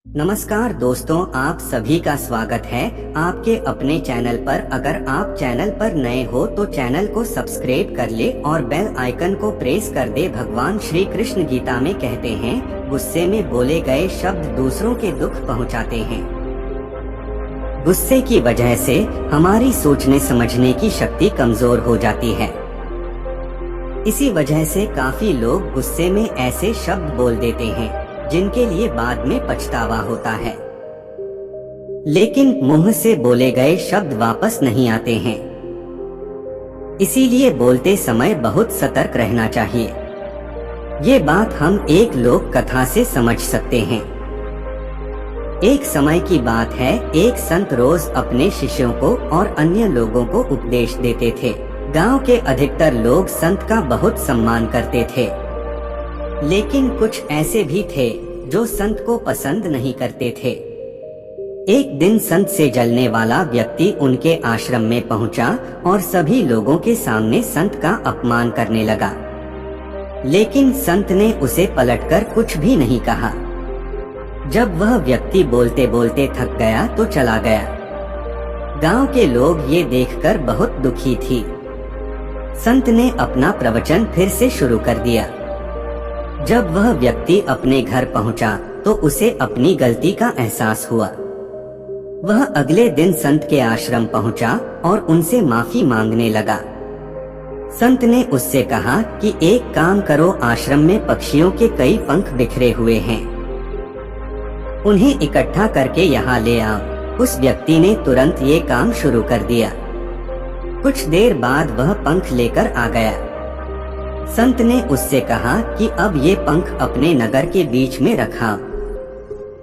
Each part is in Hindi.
नमस्कार दोस्तों, आप सभी का स्वागत है आपके अपने चैनल पर। अगर आप चैनल पर नए हो तो चैनल को सब्सक्राइब कर ले और बेल आइकन को प्रेस कर दे। भगवान श्री कृष्ण गीता में कहते हैं, गुस्से में बोले गए शब्द दूसरों के दुख पहुंचाते हैं। गुस्से की वजह से हमारी सोचने समझने की शक्ति कमजोर हो जाती है। इसी वजह से काफी लोग गुस्से में ऐसे शब्द बोल देते हैं जिनके लिए बाद में पछतावा होता है। लेकिन मुंह से बोले गए शब्द वापस नहीं आते हैं, इसीलिए बोलते समय बहुत सतर्क रहना चाहिए। ये बात हम एक लोक कथा से समझ सकते हैं। एक समय की बात है, एक संत रोज अपने शिष्यों को और अन्य लोगों को उपदेश देते थे। गांव के अधिकतर लोग संत का बहुत सम्मान करते थे, लेकिन कुछ ऐसे भी थे जो संत को पसंद नहीं करते थे। एक दिन संत से जलने वाला व्यक्ति उनके आश्रम में पहुंचा और सभी लोगों के सामने संत का अपमान करने लगा, लेकिन संत ने उसे पलटकर कुछ भी नहीं कहा। जब वह व्यक्ति बोलते बोलते थक गया तो चला गया। गांव के लोग ये देखकर बहुत दुखी थी। संत ने अपना प्रवचन फिर से शुरू कर दिया। जब वह व्यक्ति अपने घर पहुंचा तो उसे अपनी गलती का एहसास हुआ। वह अगले दिन संत के आश्रम पहुंचा और उनसे माफी मांगने लगा। संत ने उससे कहा कि एक काम करो, आश्रम में पक्षियों के कई पंख बिखरे हुए हैं, उन्हें इकट्ठा करके यहाँ ले आओ। उस व्यक्ति ने तुरंत ये काम शुरू कर दिया। कुछ देर बाद वह पंख लेकर आ गया। संत ने उससे कहा कि अब ये पंख अपने नगर के बीच में रखा।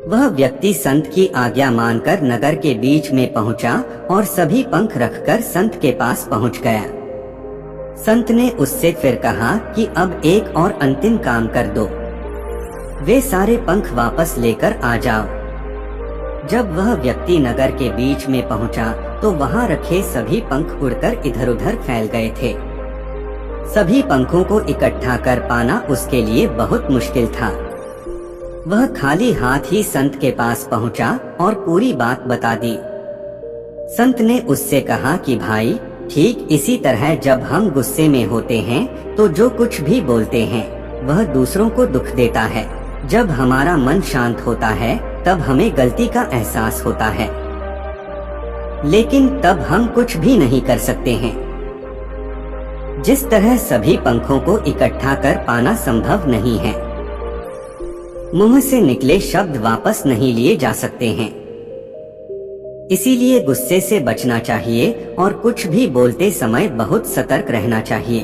वह व्यक्ति संत की आज्ञा मानकर नगर के बीच में पहुंचा और सभी पंख रखकर संत के पास पहुंच गया। संत ने उससे फिर कहा कि अब एक और अंतिम काम कर दो, वे सारे पंख वापस लेकर आ जाओ। जब वह व्यक्ति नगर के बीच में पहुंचा तो वहां रखे सभी पंख उड़कर इधर उधर फैल गए थे। सभी पंखों को इकट्ठा कर पाना उसके लिए बहुत मुश्किल था। वह खाली हाथ ही संत के पास पहुंचा और पूरी बात बता दी। संत ने उससे कहा कि भाई, ठीक इसी तरह जब हम गुस्से में होते हैं तो जो कुछ भी बोलते हैं वह दूसरों को दुख देता है। जब हमारा मन शांत होता है तब हमें गलती का एहसास होता है, लेकिन तब हम कुछ भी नहीं कर सकते हैं। जिस तरह सभी पंखों को इकट्ठा कर पाना संभव नहीं है, मुंह से निकले शब्द वापस नहीं लिए जा सकते हैं। इसीलिए गुस्से से बचना चाहिए और कुछ भी बोलते समय बहुत सतर्क रहना चाहिए।